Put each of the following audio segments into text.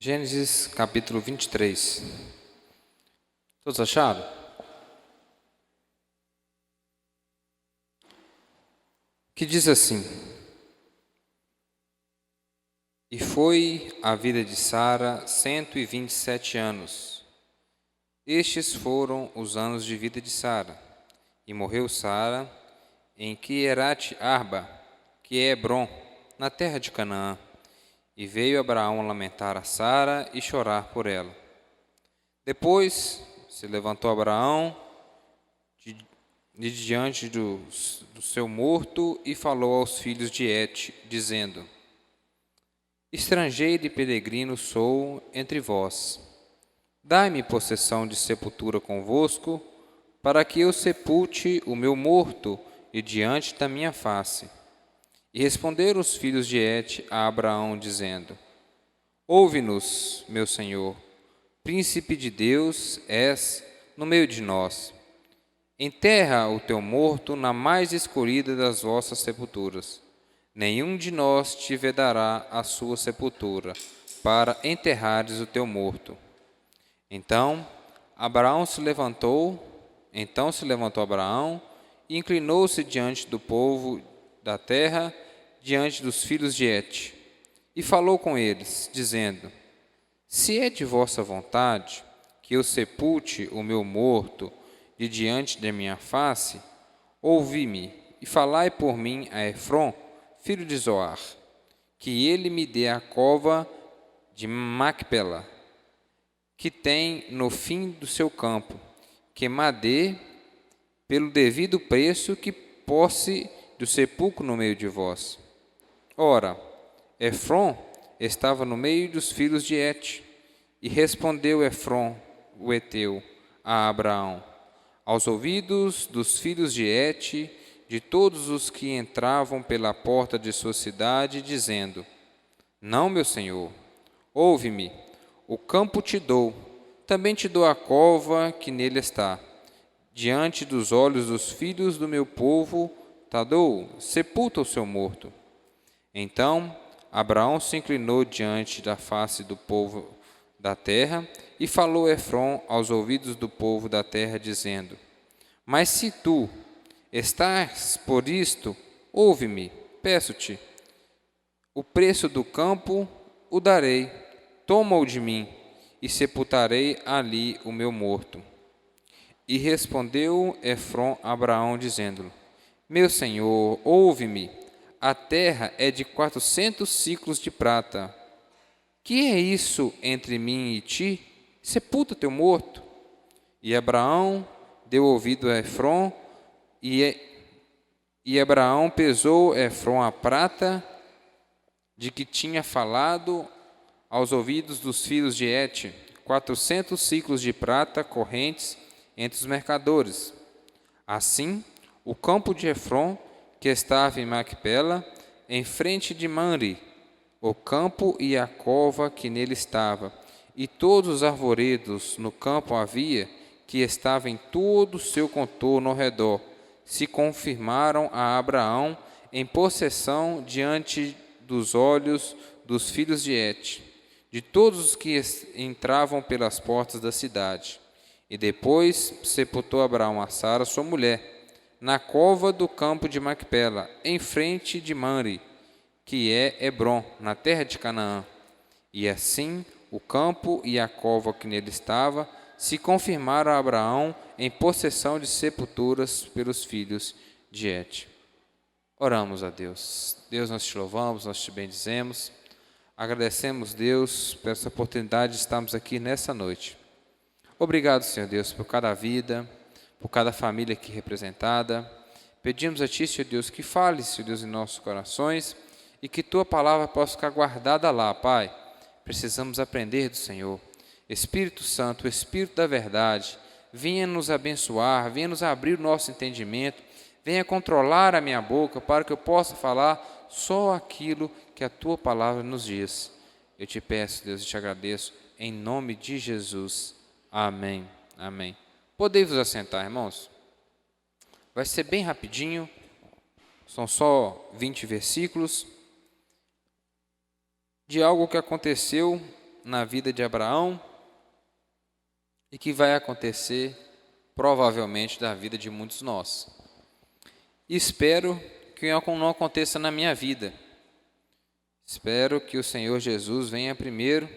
Gênesis capítulo 23. Todos acharam? Que diz assim: E foi a vida de Sara 127 anos. Estes foram os anos de vida de Sara. E morreu Sara em Quireate-Arba, que é Hebrom, na terra de Canaã. E veio Abraão lamentar a Sara e chorar por ela. Depois se levantou Abraão de diante do seu morto e falou aos filhos de Et, dizendo: Estrangeiro e peregrino sou entre vós. Dai-me possessão de sepultura convosco, para que eu sepulte o meu morto e diante da minha face. E responderam os filhos de Et a Abraão, dizendo: Ouve-nos, meu senhor, príncipe de Deus és no meio de nós. Enterra o teu morto na mais escolhida das vossas sepulturas. Nenhum de nós te vedará a sua sepultura, para enterrares o teu morto. Então se levantou Abraão e inclinou-se diante do povo da terra, diante dos filhos de Et, e falou com eles, dizendo: Se é de vossa vontade que eu sepulte o meu morto de diante da minha face, ouvi-me e falai por mim a Efrom, filho de Zoar, que ele me dê a cova de Macpela, que tem no fim do seu campo, que madê pelo devido preço que posse do sepulcro no meio de vós. Ora, Efrom estava no meio dos filhos de Et, e respondeu Efrom, o heteu, a Abraão, aos ouvidos dos filhos de Et, de todos os que entravam pela porta de sua cidade, dizendo: Não, meu senhor, ouve-me, o campo te dou, também te dou a cova que nele está. Diante dos olhos dos filhos do meu povo, te dou, sepulta o seu morto. Então Abraão se inclinou diante da face do povo da terra e falou Efrom aos ouvidos do povo da terra, dizendo: Mas se tu estás por isto, ouve-me, peço-te. O preço do campo o darei, toma-o de mim, e sepultarei ali o meu morto. E respondeu Efrom a Abraão, dizendo: Meu senhor, ouve-me. A terra é de 400 siclos de prata. Que é isso entre mim e ti? Sepulta teu morto. E Abraão deu ouvido a Efrom, e Abraão pesou Efrom a prata de que tinha falado aos ouvidos dos filhos de Et, 400 siclos de prata correntes entre os mercadores. Assim, o campo de Efrom, que estava em Macpela, em frente de Mamre, o campo e a cova que nele estava, e todos os arvoredos no campo havia, que estava em todo o seu contorno ao redor, se confirmaram a Abraão em possessão diante dos olhos dos filhos de Et, de todos os que entravam pelas portas da cidade. E depois sepultou Abraão a Sara, sua mulher, na cova do campo de Macpela, em frente de Mamre, que é Hebrom, na terra de Canaã. E assim o campo e a cova que nele estava se confirmaram a Abraão em possessão de sepulturas pelos filhos de Et. Oramos a Deus. Deus, nós te louvamos, nós te bendizemos. Agradecemos, Deus, por essa oportunidade de estarmos aqui nessa noite. Obrigado, Senhor Deus, por cada vida, por cada família aqui representada. Pedimos a Ti, Senhor Deus, que fale, Senhor Deus, em nossos corações e que Tua palavra possa ficar guardada lá, Pai. Precisamos aprender do Senhor. Espírito Santo, o Espírito da verdade, venha nos abençoar, venha nos abrir o nosso entendimento, venha controlar a minha boca para que eu possa falar só aquilo que a Tua palavra nos diz. Eu te peço, Deus, e te agradeço, em nome de Jesus. Amém. Amém. Podem vos assentar, irmãos? Vai ser bem rapidinho, são só 20 versículos, de algo que aconteceu na vida de Abraão e que vai acontecer provavelmente na vida de muitos de nós. Espero que não aconteça na minha vida. Espero que o Senhor Jesus venha primeiro,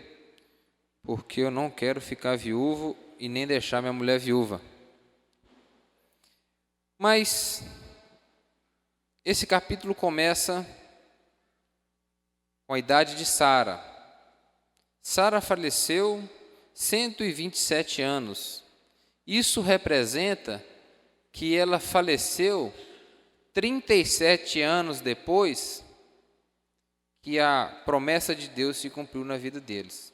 porque eu não quero ficar viúvo e nem deixar minha mulher viúva. Mas esse capítulo começa com a idade de Sara. Sara faleceu 127 anos. Isso representa que ela faleceu 37 anos depois que a promessa de Deus se cumpriu na vida deles.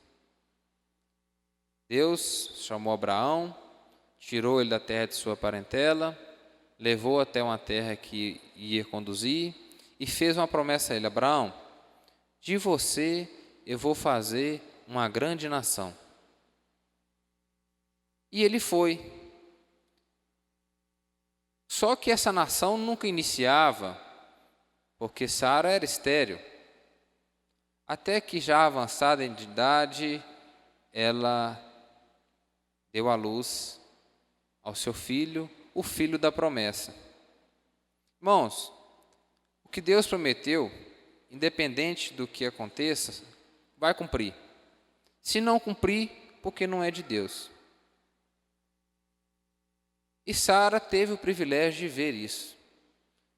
Deus chamou Abraão, tirou ele da terra de sua parentela, levou até uma terra que ia conduzir e fez uma promessa a ele: Abraão, de você eu vou fazer uma grande nação. E ele foi. Só que essa nação nunca iniciava, porque Sara era estéril. Até que, já avançada em idade, ela deu à luz ao seu filho, o filho da promessa. Irmãos, o que Deus prometeu, independente do que aconteça, vai cumprir. Se não cumprir, porque não é de Deus. E Sara teve o privilégio de ver isso,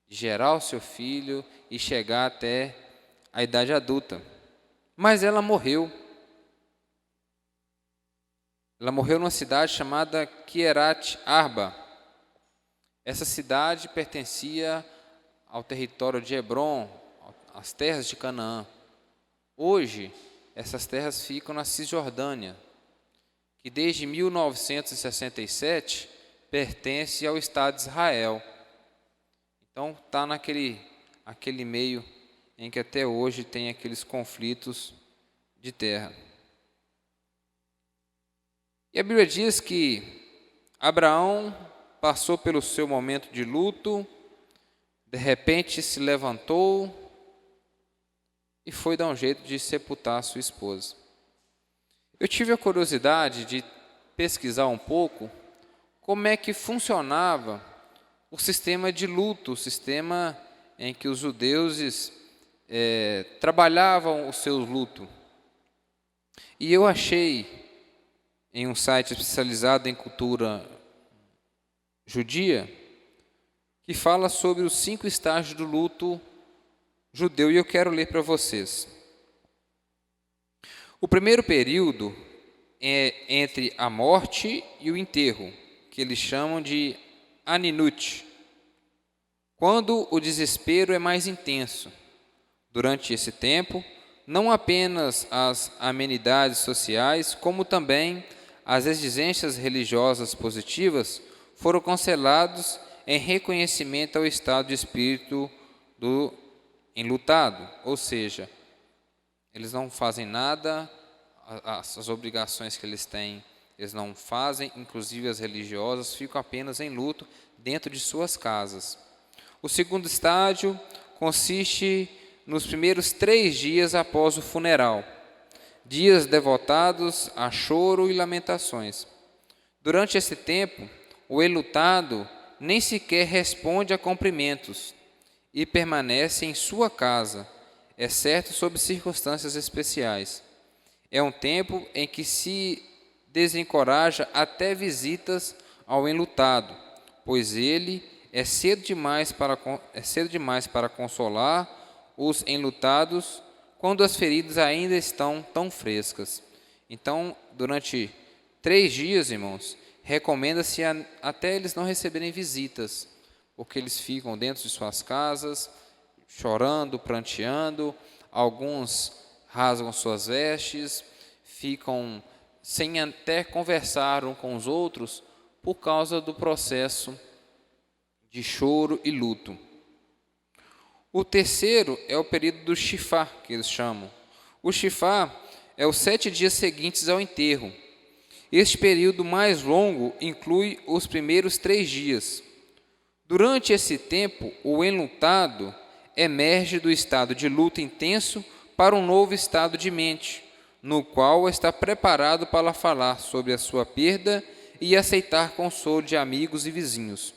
de gerar o seu filho e chegar até a idade adulta. Mas ela morreu. Ela morreu numa cidade chamada Quirat Arba. Essa cidade pertencia ao território de Hebrom, às terras de Canaã. Hoje, essas terras ficam na Cisjordânia, que desde 1967 pertence ao Estado de Israel. Então, está aquele meio em que até hoje tem aqueles conflitos de terra. E a Bíblia diz que Abraão passou pelo seu momento de luto, de repente se levantou e foi dar um jeito de sepultar sua esposa. Eu tive a curiosidade de pesquisar um pouco como é que funcionava o sistema de luto, o sistema em que os judeus trabalhavam o seu luto. E eu achei em um site especializado em cultura judia, que fala sobre os 5 estágios do luto judeu, e eu quero ler para vocês. O primeiro período é entre a morte e o enterro, que eles chamam de aninut, quando o desespero é mais intenso. Durante esse tempo, não apenas as amenidades sociais, como também as exigências religiosas positivas foram cancelados em reconhecimento ao estado de espírito do enlutado, ou seja, eles não fazem nada, as obrigações que eles têm, eles não fazem, inclusive as religiosas, ficam apenas em luto dentro de suas casas. O segundo estágio consiste nos primeiros 3 dias após o funeral, dias devotados a choro e lamentações. Durante esse tempo, o enlutado nem sequer responde a cumprimentos e permanece em sua casa, exceto sob circunstâncias especiais. É um tempo em que se desencoraja até visitas ao enlutado, pois ele é cedo demais para consolar os enlutados quando as feridas ainda estão tão frescas. Então, durante 3 dias, irmãos, recomenda-se até eles não receberem visitas, porque eles ficam dentro de suas casas, chorando, pranteando, alguns rasgam suas vestes, ficam sem até conversar uns com os outros, por causa do processo de choro e luto. O terceiro é o período do Shifá, que eles chamam. O Shifá é os 7 dias seguintes ao enterro. Este período mais longo inclui os primeiros 3 dias. Durante esse tempo, o enlutado emerge do estado de luto intenso para um novo estado de mente, no qual está preparado para falar sobre a sua perda e aceitar consolo de amigos e vizinhos.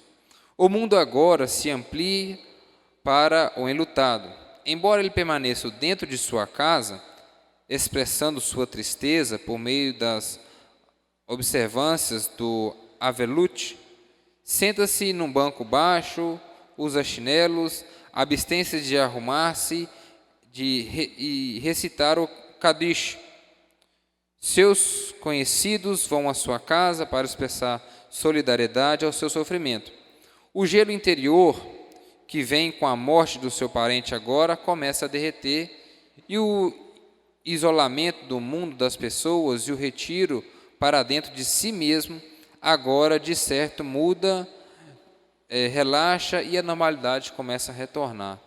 O mundo agora se amplia para o enlutado. Embora ele permaneça dentro de sua casa, expressando sua tristeza por meio das observâncias do Avelut, senta-se num banco baixo, usa chinelos, abstém-se de arrumar-se e recitar o Kadish. Seus conhecidos vão à sua casa para expressar solidariedade ao seu sofrimento. O gelo interior, que vem com a morte do seu parente agora, começa a derreter, e o isolamento do mundo das pessoas e o retiro para dentro de si mesmo, agora, de certo, muda, relaxa e a normalidade começa a retornar.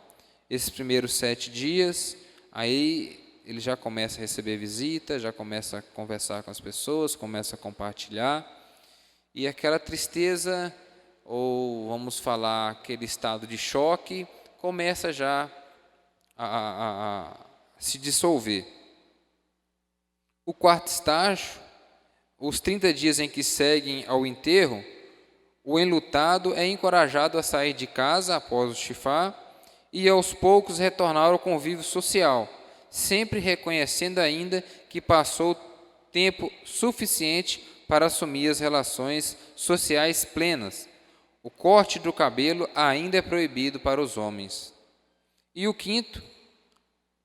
Esses primeiros 7 dias, aí ele já começa a receber visita, já começa a conversar com as pessoas, começa a compartilhar, e aquela tristeza, ou vamos falar, aquele estado de choque, começa já a se dissolver. O quarto estágio, os 30 dias em que seguem ao enterro, o enlutado é encorajado a sair de casa após o shifá e aos poucos retornar ao convívio social, sempre reconhecendo ainda que passou tempo suficiente para assumir as relações sociais plenas. O corte do cabelo ainda é proibido para os homens. E o quinto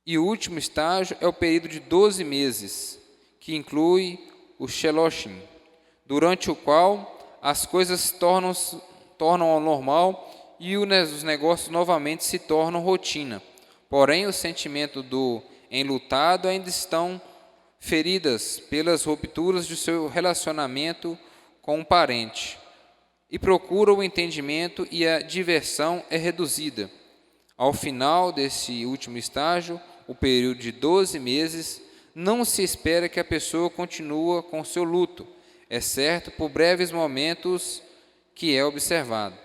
e último estágio é o período de 12 meses, que inclui o Sheloshim, durante o qual as coisas tornam ao normal e os negócios novamente se tornam rotina. Porém, o sentimento do enlutado ainda estão feridas pelas rupturas de seu relacionamento com um parente, e procura o entendimento e a diversão é reduzida. Ao final desse último estágio, o período de 12 meses, não se espera que a pessoa continue com seu luto, exceto por breves momentos que é observado.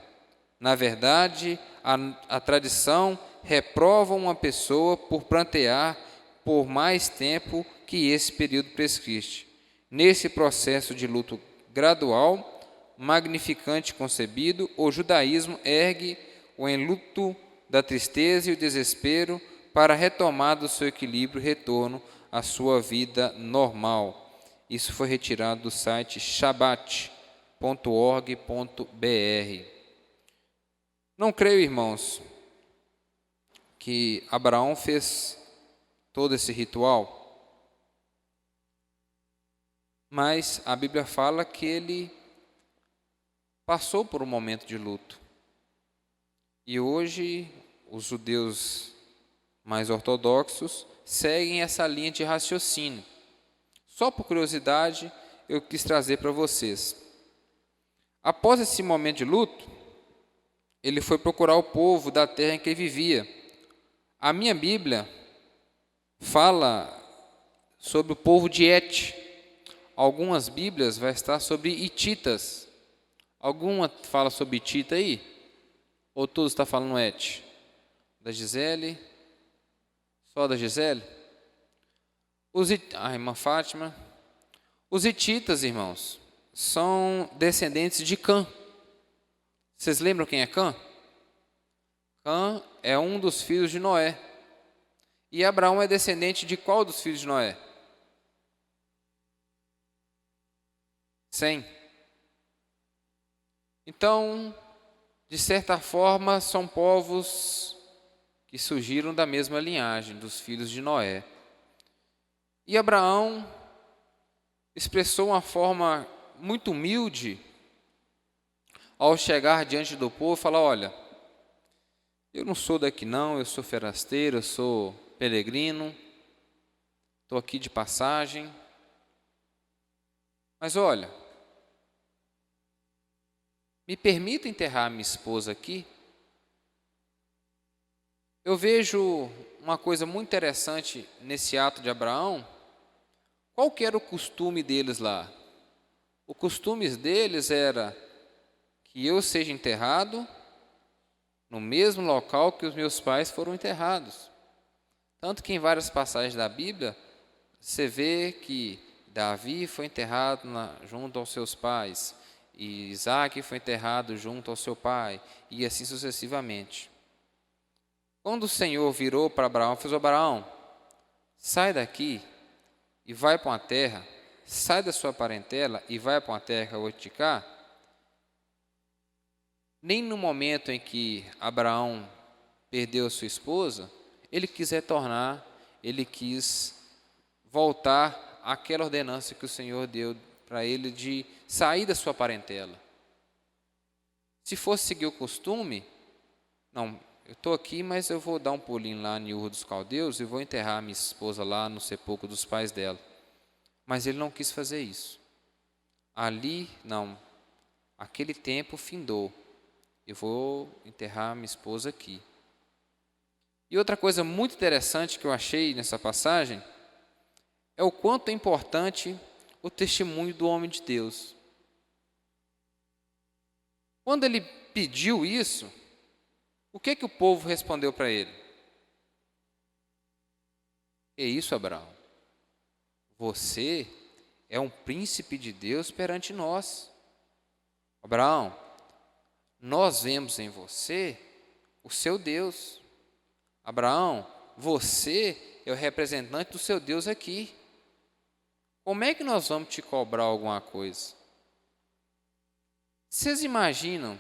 Na verdade, a tradição reprova uma pessoa por prantear por mais tempo que esse período prescrito. Nesse processo de luto gradual, magnificante concebido, o judaísmo ergue o enluto da tristeza e o desespero para a retomada do seu equilíbrio e retorno à sua vida normal. Isso foi retirado do site shabbat.org.br. Não creio, irmãos, que Abraão fez todo esse ritual, mas a Bíblia fala que ele passou por um momento de luto. E hoje os judeus mais ortodoxos seguem essa linha de raciocínio. Só por curiosidade, eu quis trazer para vocês. Após esse momento de luto, ele foi procurar o povo da terra em que vivia. A minha Bíblia fala sobre o povo de Et. Algumas Bíblias vai estar sobre hititas. Alguma fala sobre hitita aí? Ou todos está falando Et? Da Gisele? Só da Gisele? A irmã Fátima. Os hititas, irmãos, são descendentes de Cã. Vocês lembram quem é Cã? Cã é um dos filhos de Noé. E Abraão é descendente de qual dos filhos de Noé? Sem. Então, de certa forma, são povos que surgiram da mesma linhagem, dos filhos de Noé. E Abraão expressou uma forma muito humilde ao chegar diante do povo e falar: olha, eu não sou daqui não, eu sou forasteiro, eu sou peregrino, estou aqui de passagem, mas olha, me permita enterrar minha esposa aqui? Eu vejo uma coisa muito interessante nesse ato de Abraão. Qual que era o costume deles lá? O costume deles era que eu seja enterrado no mesmo local que os meus pais foram enterrados. Tanto que em várias passagens da Bíblia você vê que Davi foi enterrado junto aos seus pais, e Isaac foi enterrado junto ao seu pai, e assim sucessivamente. Quando o Senhor virou para Abraão, falou: Abraão, sai daqui e vai para uma terra, sai da sua parentela e vai para uma terra que eu vou te indicar. Nem no momento em que Abraão perdeu a sua esposa, ele quis voltar àquela ordenança que o Senhor deu para ele de sair da sua parentela. Se fosse seguir o costume, não, eu estou aqui, mas eu vou dar um pulinho lá em Ur dos Caldeus e vou enterrar minha esposa lá no sepulcro dos pais dela. Mas ele não quis fazer isso. Ali, não, aquele tempo findou. Eu vou enterrar minha esposa aqui. E outra coisa muito interessante que eu achei nessa passagem é o quanto é importante o testemunho do homem de Deus. Quando ele pediu isso, o que o povo respondeu para ele? É isso, Abraão. Você é um príncipe de Deus perante nós. Abraão, nós vemos em você o seu Deus. Abraão, você é o representante do seu Deus aqui. Como é que nós vamos te cobrar alguma coisa? Vocês imaginam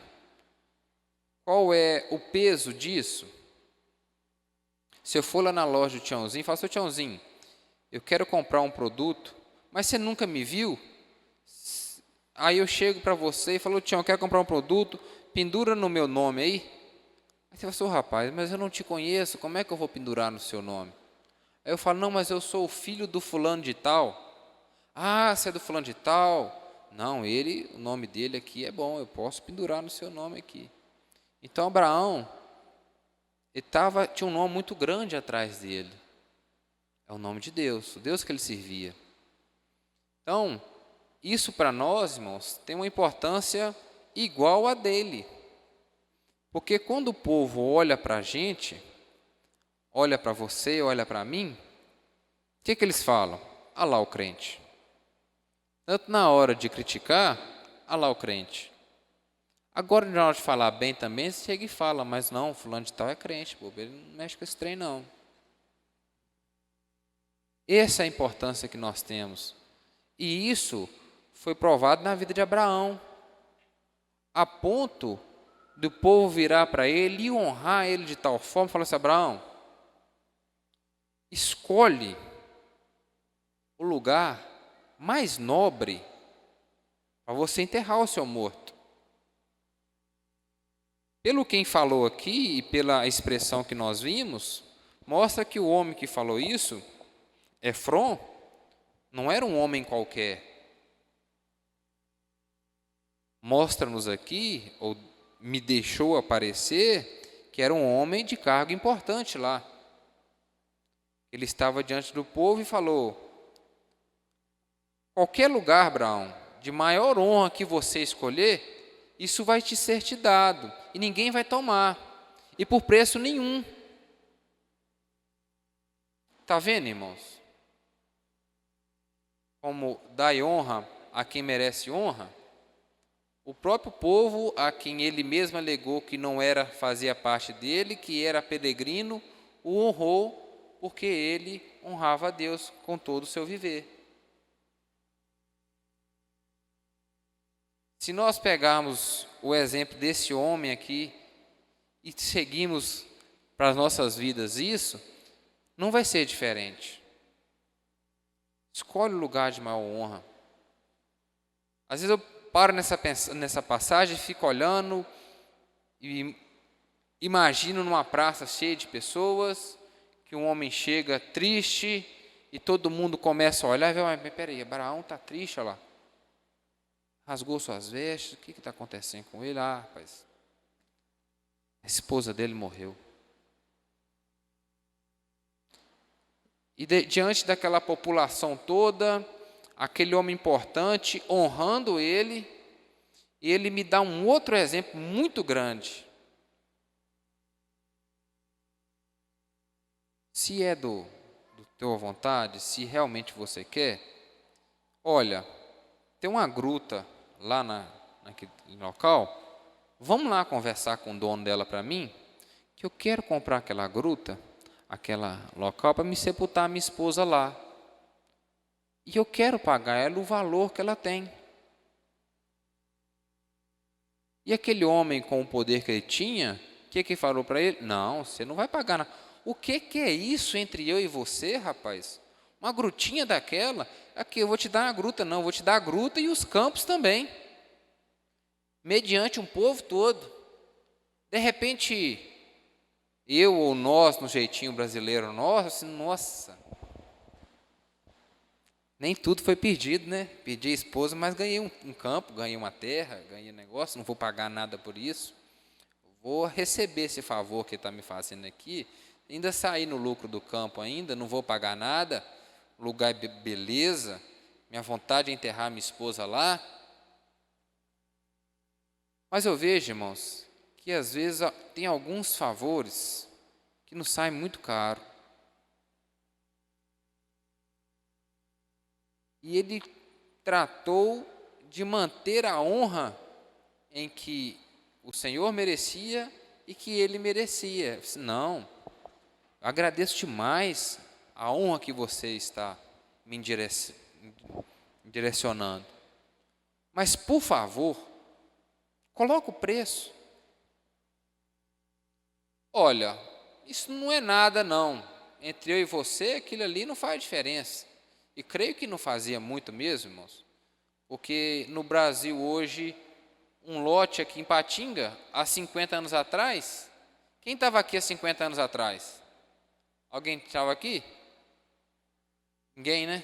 qual é o peso disso? Se eu for lá na loja do Tiãozinho e falar: seu Tiãozinho, eu quero comprar um produto, mas você nunca me viu? Aí eu chego para você e falo: Tião, eu quero comprar um produto, pendura no meu nome aí. Aí você fala: rapaz, mas eu não te conheço, como é que eu vou pendurar no seu nome? Aí eu falo: não, mas eu sou o filho do fulano de tal. Ah, você é do fulano de tal? Não, o nome dele aqui é bom, eu posso pendurar no seu nome aqui. Então Abraão, tinha um nome muito grande atrás dele. É o nome de Deus, o Deus que ele servia. Então, isso para nós, irmãos, tem uma importância igual a dele. Porque quando o povo olha para a gente, olha para você, olha para mim, o que eles falam? Ah lá o crente. Tanto na hora de criticar, ah lá o crente. Agora, na hora de falar bem também, você chega e fala: mas não, fulano de tal é crente, bobo, ele não mexe com esse trem, não. Essa é a importância que nós temos. E isso foi provado na vida de Abraão, a ponto do povo virar para ele e honrar ele de tal forma, falar assim: Abraão, escolhe o lugar mais nobre para você enterrar o seu morto. Pelo quem falou aqui e pela expressão que nós vimos, mostra que o homem que falou isso, Efron, não era um homem qualquer. Mostra-nos aqui, ou me deixou aparecer, que era um homem de cargo importante lá. Ele estava diante do povo e falou: qualquer lugar, Abraão, de maior honra que você escolher, isso vai te ser te dado, e ninguém vai tomar, e por preço nenhum. Está vendo, irmãos? Como dai honra a quem merece honra, o próprio povo, a quem ele mesmo alegou que não fazia parte dele, que era peregrino, o honrou, porque ele honrava a Deus com todo o seu viver. Se nós pegarmos o exemplo desse homem aqui e seguimos para as nossas vidas isso, não vai ser diferente. Escolhe o lugar de maior honra. Às vezes eu paro nessa passagem e fico olhando e imagino numa praça cheia de pessoas, que um homem chega triste e todo mundo começa a olhar e ver: mas peraí, Abraão está triste, olha lá. Rasgou suas vestes, o que está acontecendo com ele? Ah, rapaz, a esposa dele morreu. E diante daquela população toda, aquele homem importante, honrando ele, e ele me dá um outro exemplo muito grande. Se é do bateu à vontade, se realmente você quer, olha, tem uma gruta lá naquele local, vamos lá conversar com o dono dela para mim, que eu quero comprar aquela gruta, aquela local, para me sepultar a minha esposa lá. E eu quero pagar ela o valor que ela tem. E aquele homem, com o poder que ele tinha, o que falou para ele? Não, você não vai pagar nada. O que é isso entre eu e você, rapaz? Uma grutinha daquela? Aqui, eu vou te dar uma gruta, não, eu vou te dar a gruta e os campos também. Mediante um povo todo. De repente, eu ou nós, no jeitinho brasileiro nosso, assim, nossa, nem tudo foi perdido, né? Perdi a esposa, mas ganhei um campo, ganhei uma terra, ganhei um negócio, não vou pagar nada por isso. Vou receber esse favor que ele está me fazendo aqui, ainda sair no lucro do campo ainda, não vou pagar nada, lugar é beleza, minha vontade é enterrar minha esposa lá. Mas eu vejo, irmãos, que às vezes tem alguns favores que nos saem muito caro. E ele tratou de manter a honra em que o Senhor merecia e que ele merecia. Eu disse, não, eu agradeço demais a honra que você está me direcionando. Mas, por favor, coloca o preço. Olha, isso não é nada não. Entre eu e você, aquilo ali não faz diferença. E creio que não fazia muito mesmo, irmãos. Porque no Brasil hoje, um lote aqui em Patinga, há 50 anos atrás, quem estava aqui há 50 anos atrás? Alguém estava aqui? Ninguém, né?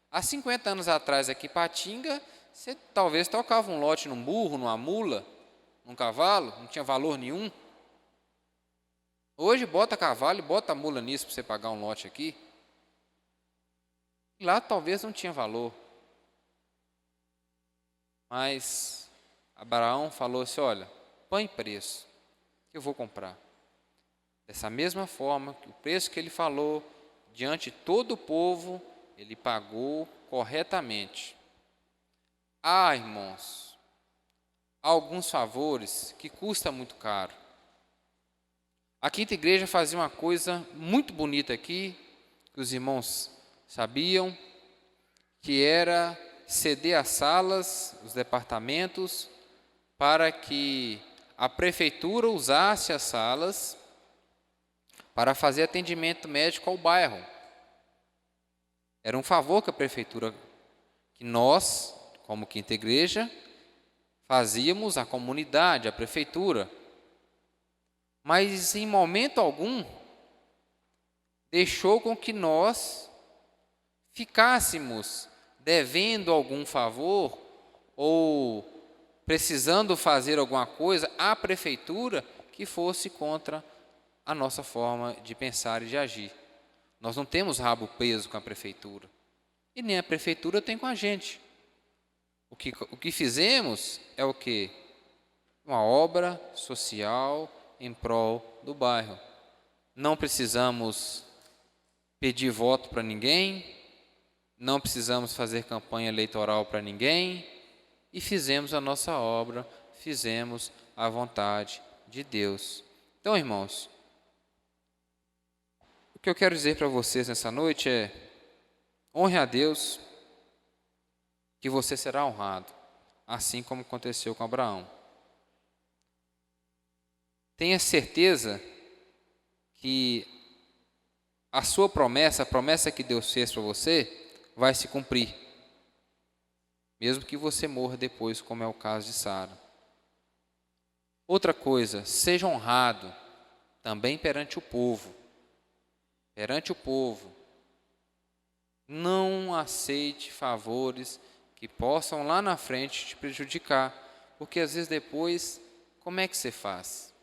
Há 50 anos atrás aqui em Patinga, você talvez tocava um lote num burro, numa mula, num cavalo, não tinha valor nenhum. Hoje bota cavalo e bota mula nisso para você pagar um lote aqui. Lá talvez não tinha valor. Mas Abraão falou assim, olha, põe preço, eu vou comprar. Dessa mesma forma, que o preço que ele falou, diante de todo o povo, ele pagou corretamente. Irmãos, há alguns favores que custam muito caro. A Quinta Igreja fazia uma coisa muito bonita aqui, que os irmãos sabiam, que era ceder as salas, os departamentos, para que a prefeitura usasse as salas para fazer atendimento médico ao bairro. Era um favor que a prefeitura, que nós, como Quinta Igreja, fazíamos à comunidade, à prefeitura. Mas em momento algum deixou com que nós ficássemos devendo algum favor ou precisando fazer alguma coisa à prefeitura que fosse contra a nossa forma de pensar e de agir. Nós não temos rabo preso com a prefeitura e nem a prefeitura tem com a gente. O que fizemos é o quê? Uma obra social em prol do bairro. Não precisamos pedir voto para ninguém, não precisamos fazer campanha eleitoral para ninguém, e fizemos a nossa obra, fizemos a vontade de Deus. Então, irmãos, o que eu quero dizer para vocês nessa noite é: honre a Deus, que você será honrado, assim como aconteceu com Abraão. Tenha certeza que a sua promessa, a promessa que Deus fez para você, vai se cumprir, mesmo que você morra depois, como é o caso de Sara. Outra coisa, seja honrado também perante o povo. Perante o povo. Não aceite favores que possam lá na frente te prejudicar, porque às vezes depois, como é que você faz?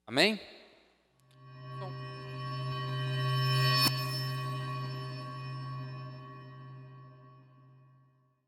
Amém?